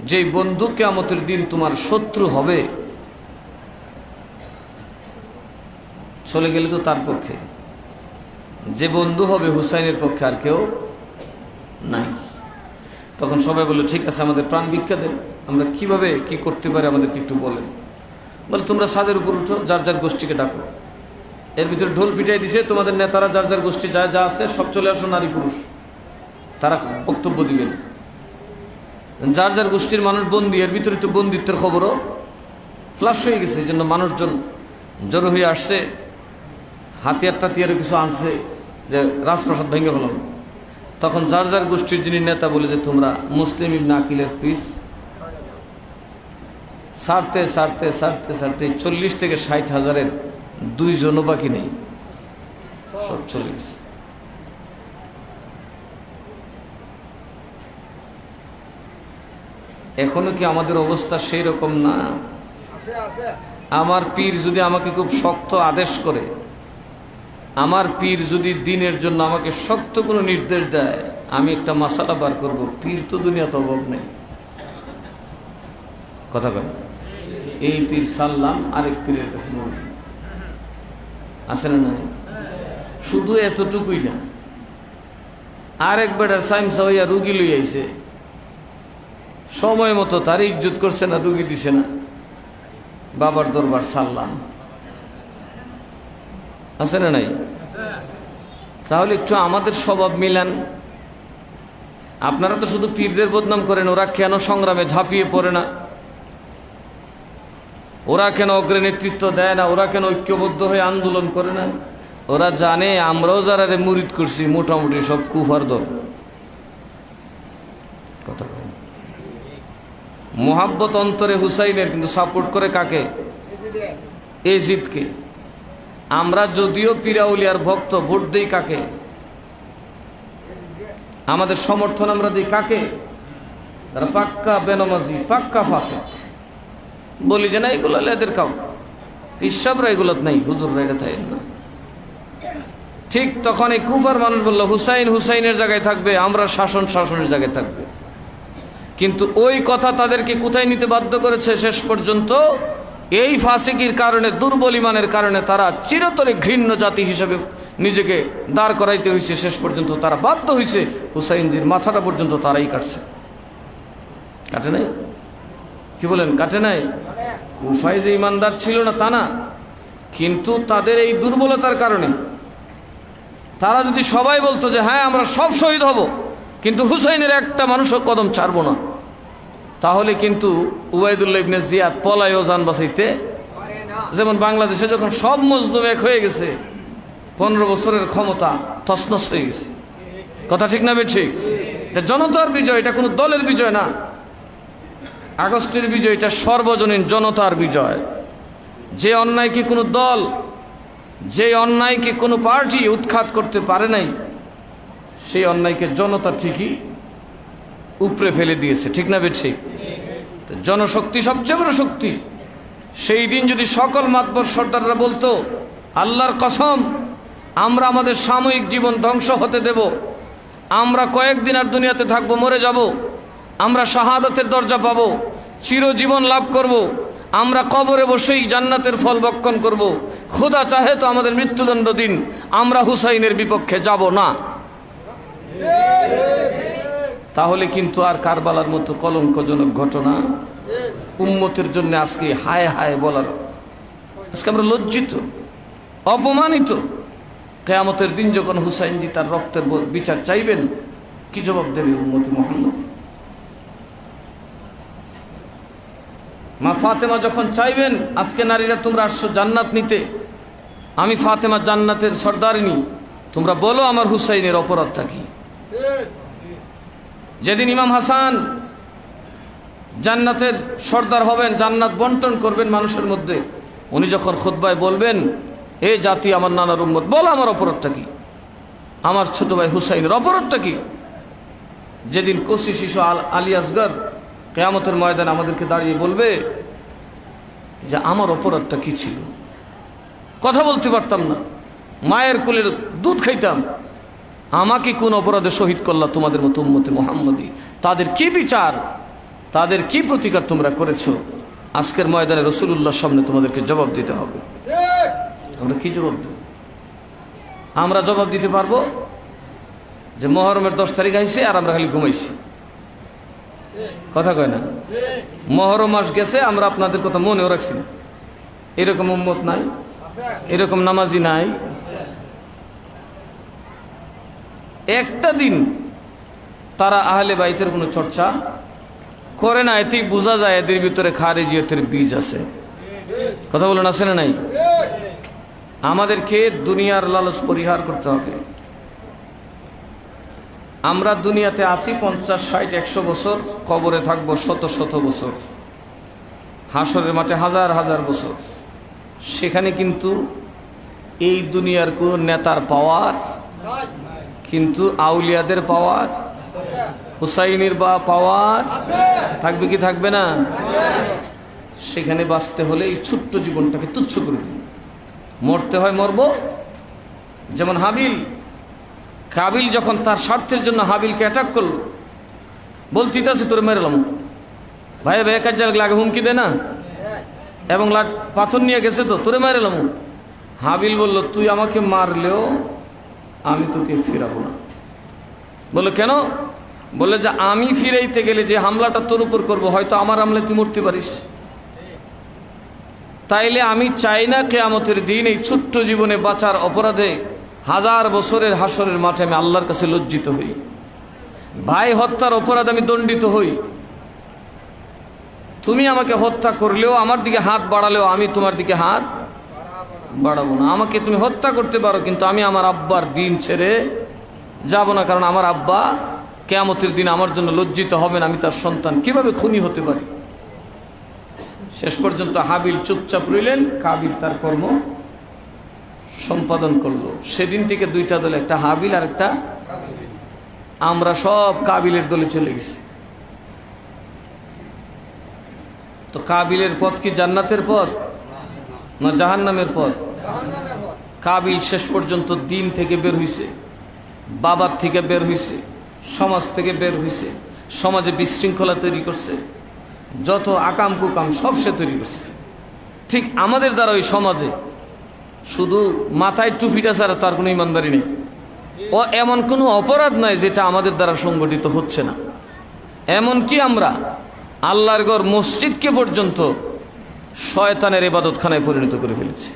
যেই বন্ধু কিয়ামতের দিন তোমার শত্রু হবে, চলে গেলে তো তার পক্ষে, যে বন্ধু হবে হুসাইনের পক্ষে আর কেউ নাই। তখন সবাই বলল, ঠিক আছে আমাদের প্রাণ ভিক্ষা দেন, আমরা কিভাবে কি করতে পারি আমাদেরকে একটু বলেন। বলে তোমরা ছাদের উপর উঠো, যার যার গোষ্ঠীকে ডাকো। এর ভিতরে ঢোল পিটাই দিছে, তোমাদের নেতারা যার যার গোষ্ঠী যা যা আছে সব চলে আসো, নারী পুরুষ তারা বক্তব্য দিবেন। যার যার গোষ্ঠীর মানুষ বন্দী, এর ভিতরে তো বন্দিত্বের খবরও ফ্লাশ হয়ে গেছে, এই জন্য মানুষজন জড়ো হয়ে আসছে, হাতিয়ার টাতিয়ারও কিছু আনছে যে রাজপ্রাসাদ ভেঙে ফেলাম। তখন যার যার গোষ্ঠীর যিনি নেতা বলে যে তোমরা মুসলিম ইবনে আকিলের পিস ছাড়তে ছাড়তে ছাড়তে ছাড়তে 40 থেকে 60 হাজারের 2 জনও বাকি নেই, সব চলে গেছে। এখনো কি আমাদের অবস্থা সেই রকম না? আমার পীর যদি আমাকে খুব শক্ত আদেশ করে আমার পীর যদি দিনের জন্য আমাকে শক্ত কোনো নির্দেশ দেয়, আমি একটা মাসালা বার করব, পীর তো দুনিয়াতে অভাব নেই। কথা বল, এই পীর সাল্লাম আরেক পীরের কাছে আছে না নাই? শুধু এতটুকুই না, আরেক বেটার সাইমসা হইয়া রুগী লই আইছে, সময় মতো তার ইজ্জত করছে না, রুগী দিছে না, বাবার দরবার সাল্লাম আছে না নাই? তাহলে একটু আমাদের স্বভাব মিলান। আপনারা তো শুধু পীরদের বদনাম করেন, ওরা কেন সংগ্রামে ঝাঁপিয়ে পড়ে না, ওরা কেন অগ্রে নেতৃত্ব দেয় না, ওরা কেন ঐক্যবদ্ধ হয়ে আন্দোলন করে না? ওরা জানে আমরাও যারা মুরিদ করছি মোটামুটি সব কুফার দল। কথা মোহাব্বত অন্তরে হুসাইনের, কিন্তু সাপোর্ট করে কাকে? এজিদকে। আমরা যদিও পীরাউলিয়ার ভক্ত, ভোট দেই কাকে? আমাদের সমর্থন আমরা দিই কাকে? তারা পাক্কা বেনামাজি, পাক্কা ফাসিক। বলি যে না এগুলো এদের কাউ, ইসাবরা এগুলো নাই, হুজুররা এটা তাই না। ঠিক তখন এই কুফার মানুষ বললো হুসাইন হুসাইনের জায়গায় থাকবে, আমরা শাসনের জায়গায় থাকবে। কিন্তু ওই কথা তাদেরকে কোথায় নিতে বাধ্য করেছে? শেষ পর্যন্ত এই ফাসিকির কারণে, দুর্বল ইমানের কারণে তারা চিরতরে ঘৃণ্য জাতি হিসেবে নিজেকে দাঁড় করাইতে হয়েছে। শেষ পর্যন্ত তারা বাধ্য হয়েছে হুসাইনজির মাথাটা পর্যন্ত তারাই কাটছে। কাটে নাই? কি বলেন কাটে নাই? কুফায় যে ইমানদার ছিল না তা না, কিন্তু তাদের এই দুর্বলতার কারণে তারা যদি সবাই বলতো যে হ্যাঁ আমরা সব শহীদ হব, কিন্তু হুসাইনের একটা মানুষও কদম ছাড়ব না, তাহলে কিন্তু উবাইদুল্লাহ ইবনে জিয়াদ পলায়ও যান বাঁচাইতে। যেমন বাংলাদেশে যখন সব মজলুম এক হয়ে গেছে, 15 বছরের ক্ষমতা তছনছ হয়ে গেছে। কথা ঠিক না ঠিক? এটা জনতার বিজয়, এটা কোনো দলের বিজয় না। আগস্টের বিজয় এটা সর্বজনীন জনতার বিজয়। যে অন্যায়কে কোনো দল, যে অন্যায়কে কোনো পার্টি উৎখাত করতে পারে নাই, সেই অন্যায়কে জনতা ঠিকই উপরে ফেলে দিয়েছে। ঠিক না ঠিক? জনশক্তি সবচেয়ে বড় শক্তি। সেই দিন যদি সকল মাতবর সর্দাররা বলতো আল্লাহর কসম আমরা আমাদের সাময়িক জীবন ধ্বংস হতে দেব, আমরা কয়েকদিন আর দুনিয়াতে থাকবো, মরে যাব, আমরা শাহাদাতের দরজা পাবো, চিরজীবন লাভ করব, আমরা কবরে বসেই জান্নাতের ফল ভক্ষণ করব, খোদা চাহে তো আমাদের মৃত্যুদণ্ড দিন, আমরা হুসাইনের বিপক্ষে যাব না। তাহলে কিন্তু আর কারবালার মতো কলঙ্কজনক ঘটনা উম্মতের জন্য আজকে হায় হায় বলার, আজকে আমরা লজ্জিত, অপমানিত। কিয়ামতের দিন যখন হুসাইনজি তার রক্তের বিচার চাইবেন, কি জবাব দেবে উম্মতে মুহাম্মদ? মা ফাতেমা যখন চাইবেন আজকে নারীরা তোমরা আসছো জান্নাত নিতে, আমি ফাতেমা জান্নাতের সর্দারিনী, তোমরা বলো আমার হুসাইনের অপরাধটা কি? যেদিন ইমাম হাসান জান্নাতের সর্দার হবেন, জান্নাত বন্টন করবেন মানুষের মধ্যে, উনি যখন খুতবায় বলবেন এ জাতি আমার নানার উম্মত, বলো আমার অপরাধটা কি, আমার ছোট ভাই হুসাইনের অপরাধটা কি? যেদিন কচি শিশু আলী আসগর কিয়ামতের ময়দানে আমাদেরকে দাঁড়িয়ে বলবে যে আমার অপরাধটা কি ছিল, কথা বলতে পারতাম না, মায়ের কোলের দুধ খাইতাম, আমাকে কোন অপরাধে শহীদ করলা তোমাদের মতো উম্মতে মুহাম্মদী, তাদের কি বিচার, তাদের কি প্রতিকার তোমরা করেছো? আজকের ময়দানে রাসূলুল্লাহর সামনে তোমাদেরকে জবাব দিতে হবে। আমরা কি জবাব দেব? আমরা জবাব দিতে পারবো যে মুহররমের 10 তারিখ আইছে আর আমরা খালি ঘুমাইছি? কথা কয় না? মুহররম মাস গেছে, আমরা আপনাদের কথা মনেও রাখছি না। এরকম উম্মত নাই, এরকম নামাজি নাই। একটা দিন তারা আহলে বাইতের কোনো চর্চা করে না, এতেই বোঝা যায় এদের ভিতরে খারেজিয়তের বীজ আছে। কথা বলেন আছে না নাই? আমাদেরকে দুনিয়ার লালচ পরিহার করতে হবে। আমরা দুনিয়াতে আছি 50, 60, 100 বছর, কবরে থাকবো শত শত বছর, হাসরের মাঠে হাজার হাজার বছর। সেখানে কিন্তু এই দুনিয়ার কোন নেতার পাওয়ার, কিন্তু আউলিয়াদের পাওয়ার, হুসাইনের বা পাওয়ার থাকবে কি থাকবে না? সেখানে বাঁচতে হলে এই ছোট্ট জীবনটাকে তুচ্ছ করে দিন। মরতে হয় মরবো, যেমন কাবিল যখন তার স্বার্থের জন্য হাবিলকে অ্যাটাক করলো, বলতিতাছে তোরে মেরেলাম, ভাই ভাই এক লাগে হুমকি দে না, এবং পাথর নিয়ে গেছে তো তোরে মেরেলাম। হাবিল বলল, তুই আমাকে মারলেও আমি তোকে ফিরাবো না। বললো কেন? বলে যে আমি ফিরাইতে গেলে যে হামলাটা তোর উপর করবো, হয়তো আমার হামলায় তুই মরতে পারিস, তাইলে আমি চাই না কিয়ামতের দিন এই ছোট্ট জীবনে বাঁচার অপরাধে 1000 বছরের হাসরের মাঠে আমি আল্লাহর কাছে লজ্জিত হই, ভাই হত্যার অপরাধ আমি দণ্ডিত হই। তুমি আমাকে হত্যা করলেও, আমার দিকে হাত বাড়ালেও আমি তোমার দিকে হাত বাড়াবো না। আমাকে তুমি হত্যা করতে পারো, কিন্তু আমি আমার আব্বার দিন ছেড়ে যাব না, কারণ আমার আব্বা কিয়ামতের দিন আমার জন্য লজ্জিত হবেন, আমি তার সন্তান, কিভাবে খুনি হতে পারি। শেষ পর্যন্ত হাবিল চুপচাপ রইলেন, কাবিল তার কর্ম সম্পাদন করলো। সেদিন থেকে দুইটা দল, একটা হাবিল আর একটা, আমরা সব কাবিলের দলে চলে গেছি। তো কাবিলের পথ কি জান্নাতের পথ না জাহান্নামের পথ? কাবিল শেষ পর্যন্ত দিন থেকে বের হইছে, বাবার থেকে বের হইছে, সমাজ থেকে বের হইছে, সমাজে বিশৃঙ্খলা তৈরি করছে, যত আকাম কুকাম সব সে তৈরি করছে। ঠিক আমাদের দ্বারা ওই সমাজে শুধু মাথায় টুপিটা ছাড়া তার কোনো ইমানদারি নেই, ও এমন কোনো অপরাধ নাই যেটা আমাদের দ্বারা সংগঠিত হচ্ছে না। এমনকি আমরা আল্লাহর ঘর মসজিদকে পর্যন্ত শয়তানের ইবাদতখানায় পরিণত করে ফেলেছি।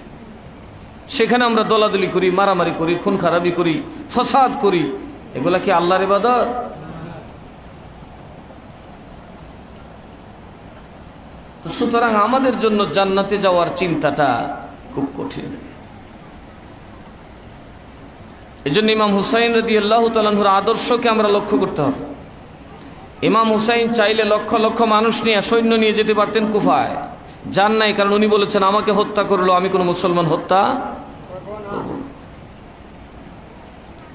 সেখানে আমরা দলাদলি করি, মারামারি করি, খুন খারাপি করি, ফসাদ করি, এগুলা কি আল্লাহর ইবাদত? তো সুতরাং আমাদের জন্য জান্নাতে যাওয়ার চিন্তাটা খুব কঠিন। এই জন্য ইমাম হুসাইন রাদিয়াল্লাহু তাআলা আনহুর আদর্শকে আমরা লক্ষ্য করতে হবে। ইমাম হুসাইন চাইলে লক্ষ লক্ষ মানুষ নিয়ে, সৈন্য নিয়ে যেতে পারতেন কুফায়, যান নাই, কারণ উনি বলেছেন আমাকে হত্যা করলো, আমি কোনো মুসলমান হত্যা করব না।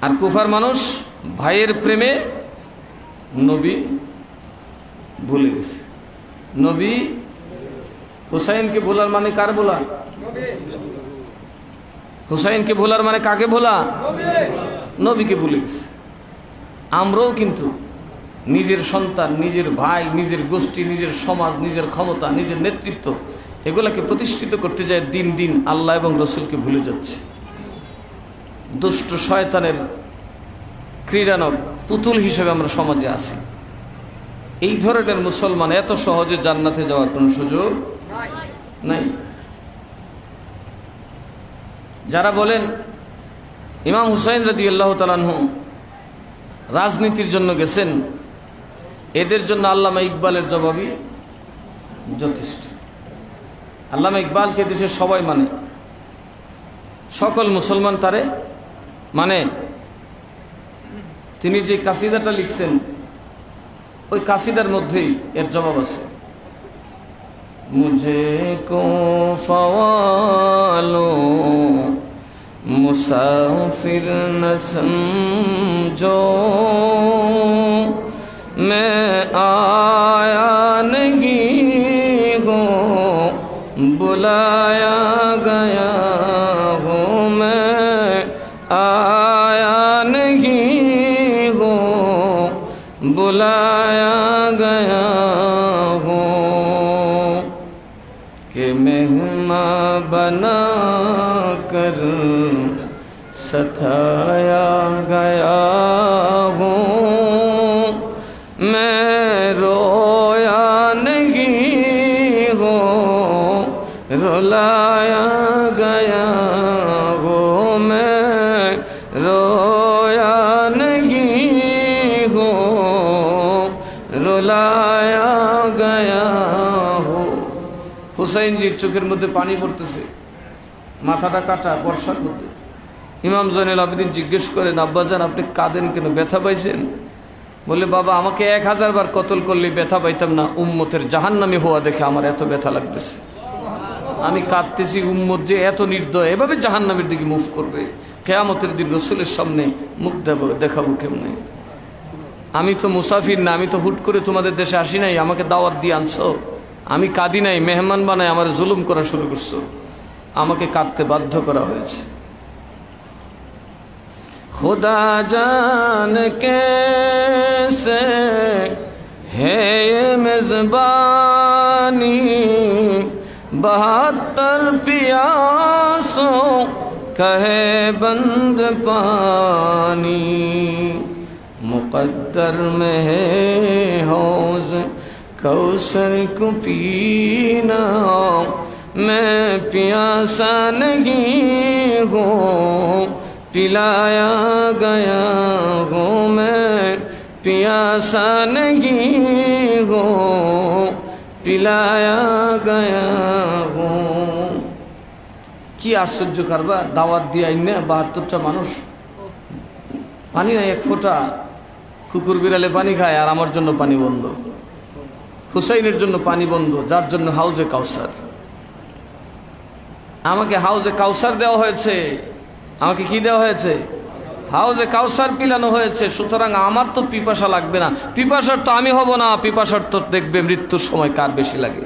আর কুফার মানুষ ভাইয়ের প্রেমে নবী ভুলে গেছে। নবী হুসাইনকে ভোলার মানে কার ভোলা? হুসাইনকে ভোলার মানে কাকে ভোলা? নবীকে ভুলে গেছে। আমরাও কিন্তু নিজের সন্তান, নিজের ভাই, নিজের গোষ্ঠী, নিজের সমাজ, নিজের ক্ষমতা, নিজের নেতৃত্ব, এগুলাকে প্রতিষ্ঠিত করতে যায় দিন দিন আল্লাহ এবং রসুলকে ভুলে যাচ্ছে। দুষ্ট শয়তানের ক্রীড়ানক পুতুল হিসেবে আমরা সমাজে আছি। এই ধরনের মুসলমান এত সহজে জান্নাতে যাওয়ার কোনো সুযোগ নাই। যারা বলেন ইমাম হুসাইন রাদিয়াল্লাহু তাআলা আনহু রাজনীতির জন্য গেছেন, এদের জন্য আল্লামা ইকবালের জবাবই যথেষ্ট। আল্লামা ইকবালকে দেশের সবাই মানে, সকল মুসলমান তারে মানে। তিনি যে কাসিদাটা লিখছেন, ওই কাসিদার মধ্যেই এর জবাব আছে। মুঝে কো ফওয়ালো মুসাফির ন সমঝো, मैं आया नहीं हूँ बुलाया गया हूँ, मैं आया नहीं हूँ बुलाया गया हूँ, कि मेहमान बना कर सताया गया हूँ, मैं रोया नहीं हूँ रुलाया गया हूँ, मैं रोया नहीं हूँ रुलाया गया हूँ। হুসাইন জির চোখের মধ্যে পানি পড়তেছে, মাথাটা কাটা, বর্ষার মধ্যে। ইমাম জয়নুল আবেদিন জিজ্ঞেস করেন, আব্বাজান আপনি কাঁদেন কেন, ব্যথা পাইছেন? বলে, বাবা আমাকে 1000 বার কতল করলে ব্যথা পাইতাম না, উম্মতের জাহান্নামী হওয়া দেখে আমার এত ব্যথা লাগতেছে। আমি কাঁদতেছি, উম্মত যে এত নির্দয়, এভাবে জাহান্নামের দিকে মুখ করবে, কিয়ামতের দিন রসুলের সামনে মুখ দেখাবো কেমনে? আমি তো মুসাফির না, আমি তো হুট করে তোমাদের দেশে আসি নাই, আমাকে দাওয়াত দিয়ে আনছো, আমি কাঁদি নাই, মেহমান বানায় আমার জুলুম করা শুরু করছো, আমাকে কাঁদতে বাধ্য করা হয়েছে। खुदा जान कैसे है ये मेज़बानी, 72 प्यासों कहे बंद पानी। मुक़द्दर में है हौज़ कौसर को पीना, मैं प्यासा नहीं हूँ पिलाया गया हूँ, मैं प्यासा नहीं हूँ पिलाया गया हूँ। কি আশ্চর্য কারবার, দাওয়াত দিয়ে আইনে 72টা মানুষ পানি নাই, এক ফোঁটা। কুকুর বিড়ালে পানি খায় আর আমার জন্য পানি বন্ধ, হুসাইনের জন্য পানি বন্ধ, যার জন্য হাউজে কাউসার। আমাকে হাউজে কাউসার দেওয়া হয়েছে, আমাকে কি দেওয়া হয়েছে? হাউজে কাউসার পিলানো হয়েছে। সুতরাং আমার তো পিপাসা লাগবে না, পিপাসার তো আমি হব না, পিপাসার তো দেখবে মৃত্যুর সময় কার বেশি লাগে।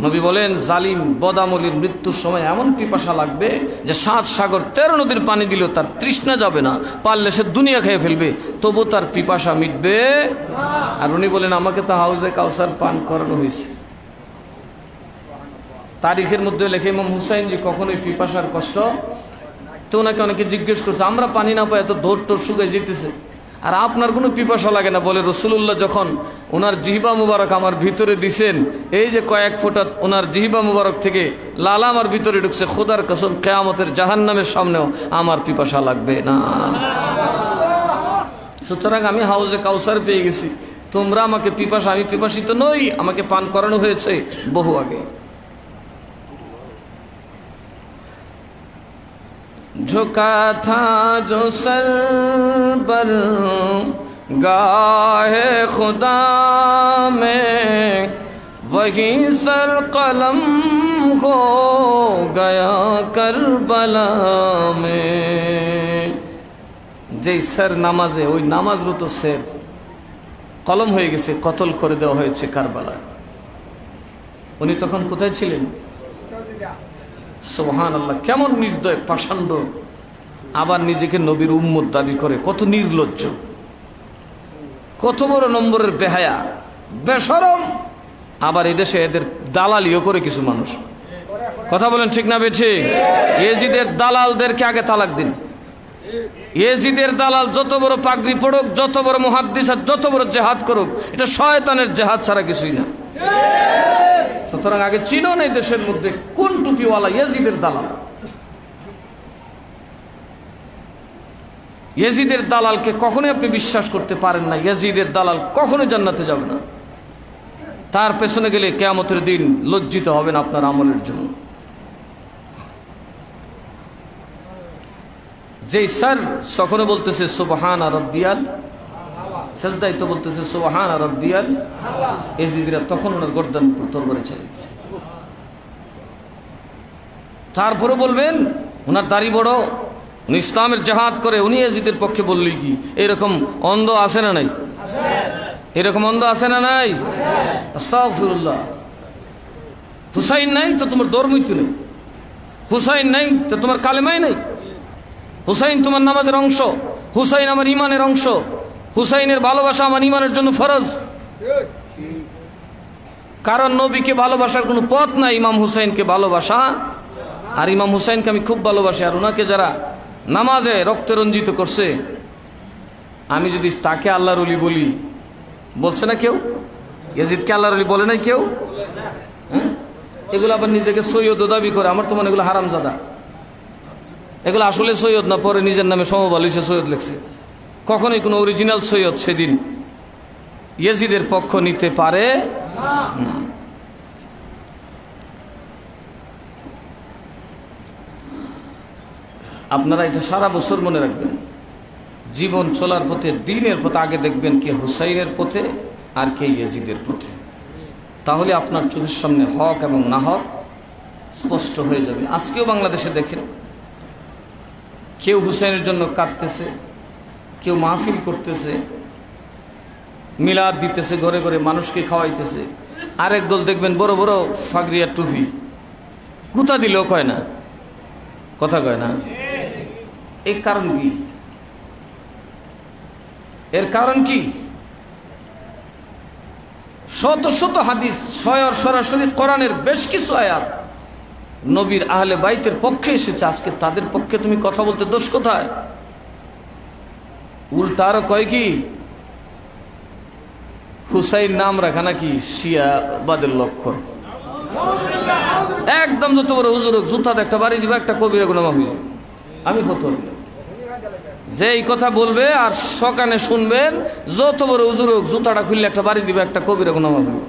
নবী বলেন জালিম বদামলির মৃত্যুর সময় এমন পিপাসা লাগবে যে 7 সাগর 13 নদীর পানি দিলেও তার তৃষ্ণা যাবে না, পারলে সে দুনিয়া খেয়ে ফেলবে, তবু তার পিপাসা মিটবে। আর উনি বলেন আমাকে তো হাউজে কাউসার পান করানো হয়েছে। তারিখের মধ্যে লেখে ইমাম হুসাইন জি কখনোই পিপাসার কষ্ট, তো ওনাকে অনেকে জিজ্ঞেস করছে আমরা পানি না পাই এত দৌড় টোর শুকিয়ে যেতেছে, আর আপনার কোনো পিপাসা লাগে না? বলে রসুল্লাহ যখন ওনার জিহবা মুবারক আমার ভিতরে দিছেন, এই যে কয়েক ফোঁটা ওনার জিহবা মুবারক থেকে লালা আমার ভিতরে ঢুকছে, খোদার কসম কিয়ামতের জাহান্নামের সামনেও আমার পিপাসা লাগবে না। সুতরাং আমি হাউজে কাউসার পেয়ে গেছি, তোমরা আমাকে পিপাসা, আমি পিপাসিত নই, আমাকে পান করানো হয়েছে বহু আগে। झुका था जो सर पर गाहे खुदा में, वही सर कलम हो गया करबला में। যেই স্যার নামাজে, ওই নামাজরত স্যার কলম হয়ে গেছে, কতল করে দেওয়া হয়েছে কারবালা। উনি তখন কোথায় ছিলেন? সুবহানাল্লাহ, কেমন নির্দয় পাষাণ্ড, আবার নিজেকে নবীর উম্মত দাবি করে, কত নির্লজ্জ, কত বড় নম্বরের বেহায়া বেশরম। আবার এদেশে এদের দালালিও করে কিছু মানুষ। কথা বলেন ঠিক না বেঠি? ইয়েজিদের দালালদেরকে আগে তালাক দিন। ইয়েজিদের দালাল যত বড় পাগড়ি পড়ুক, যত বড় মুহাদ্দিস আর যত বড় জেহাদ করুক, এটা শয়তানের জেহাদ ছাড়া কিছুই না। সুতরাং আগে চিনো না দেশের মধ্যে কোন টুপিওয়ালা ইয়েজিদের দালাল। ইয়েজিদের দালালকে কখনোই আপনি বিশ্বাস করতে পারেন না। ইয়েজিদের দালাল কখনোই জান্নাতে যাবে না, তার পেছনে গেলে কিয়ামতের দিন লজ্জিত হবেন আপনার আমলের জন্য। যেই স্যার সখনে বলতেছে সুবহানা রাব্বিয়াল, সেজদায় তো বলতেছে সুবহানা রাব্বিয়াল, ইয়েজিদরা তখন ওনার গর্দান উপর তরবারি চালিয়েছে। তারপরে বলবেন ওনার দাড়ি বড়, উনি ইসলামের জেহাদ করে, উনি ইয়েজিদের পক্ষে বললেই কি? এরকম অন্ধ আছে না নাই? এরকম অন্ধ আছে না নাই? আস্তাগফিরুল্লাহ। হুসাইন নাই তো তোমার ধর্মই তো নেই, হুসাইন নাই তো তোমার কালেমাই নাই। হুসাইন তোমার নামাজের অংশ, হুসাইন আমার ইমানের অংশ, হুসাইনের ভালোবাসা আমার ইমানের জন্য ফরজ। কারণ নবীকে ভালোবাসার কোনো পথ নাই ইমাম হুসাইনকে ভালোবাসা। আর ইমাম হুসাইনকে আমি খুব ভালোবাসি। আর ওনাকে যারা নামাজে রক্তে রঞ্জিত করছে, আমি যদি তাকে আল্লাহর ওলি বলি, বলছে না কেউ? ইয়াজিদকে আল্লাহর ওলি বলে নাই কেউ? হ্যাঁ, এগুলো আবার নিজেকে সৈয়দ দাবি করে। আমার তো মনে এগুলো হারামজাদা, এগুলো আসলে সৈয়দ না, পরে নিজের নামে সমবল সে সৈয়দ লেখছে। কখনোই কোনো অরিজিনাল সৈয়দ সেদিন ইয়াজিদের পক্ষ নিতে পারে না। আপনারা এটা সারা বছর মনে রাখবেন। জীবন চলার পথে, দিনের পথে আগে দেখবেন কে হুসাইনের পথে আর কে ইয়াজিদের পথে। তাহলে আপনার চোখের সামনে হক এবং না হক স্পষ্ট হয়ে যাবে। আজকেও বাংলাদেশে দেখেন, কেউ হুসাইনের জন্য কাঁদতেছে, কেউ মাহফিল করতেছে, মিলাদ দিতেছে, ঘরে ঘরে মানুষকে খাওয়াইতেছে। আরেক দল দেখবেন বড় বড় ফাগরিয়া টুপি, কুতা দিলেও কয় না, কথা কয় না। এর কারণ কি? এর কারণ কি? শত শত হাদিস, সরাসরি কোরআনের বেশ কিছু আয়াত নবীর আহলে বাইতের পক্ষে এসেছে। আজকে তাদের পক্ষে তুমি কথা বলতে দোষ কোথায়? উল্টা আরো কয় কি, হুসাইন নাম রাখা নাকি শিয়াবাদের লক্ষণ। একদম যত বড় হুজুর জুতাতে একটা বাড়ি দিবা, একটা কবিরা গুনাহ মাফ হইবে। আমি ফতোয়া দিলাম, যে এই কথা বলবে আর সকানে শুনবেন, যত বড় হুজুর হোক জুতাটা খুললে একটা বাড়ি দিবে, একটা কবিরা গুনাহ মাফ হইবে।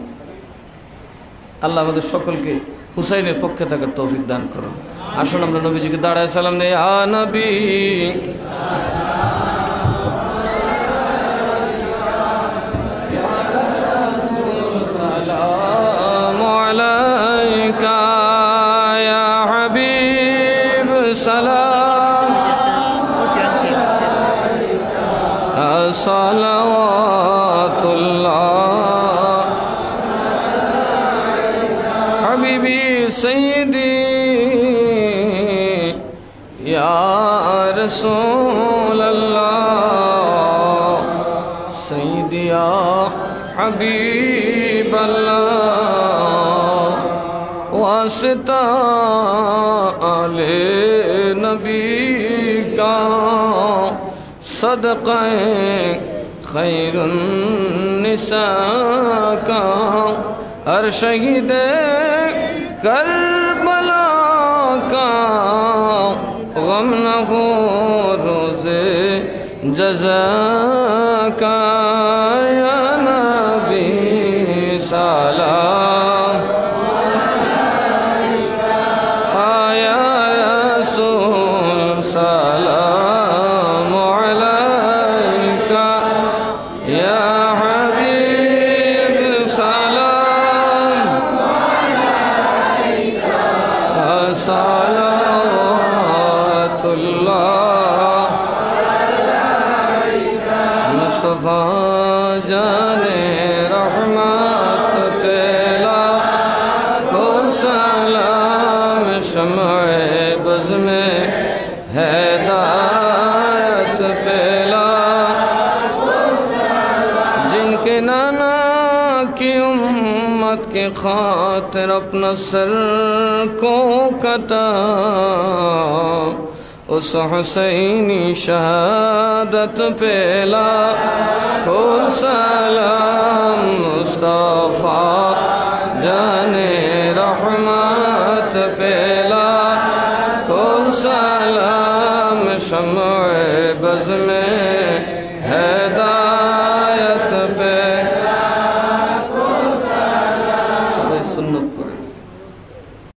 আল্লাহ আমাদের সকলকে হুসাইনের পক্ষে থাকার তৌফিক দান করুন। আসুন আমরা নবীজিকে দাঁড়ায় সালাম নেই। আ নবী সালামু আলাইকা ইয়া হাবিব, সালাম সালাওয়াতুল্লাহ হাবিবি সাইয়্যিদি ইয়া রাসূলুল্লাহ সাইয়্যিদি ইয়া হাবিবাল্লাহ ওয়াসিতা আলে নবী কা सदक़े खैरुन निसा का हर शहीद करबला का गम न हो रोज़े जज़ा का या नबी सलाम या रसूल सलाम मुस्तफा जाने रहमत पेला को सलाम शम्ए बज़ में हिदायत पेला जिनके नाना की उम्मत के खातिर अपना सर को कटा उस हुसैनी शहादत पेला को सलाम मुस्तफा जाने रहमत पेला को सलाम शम्ए बज़ में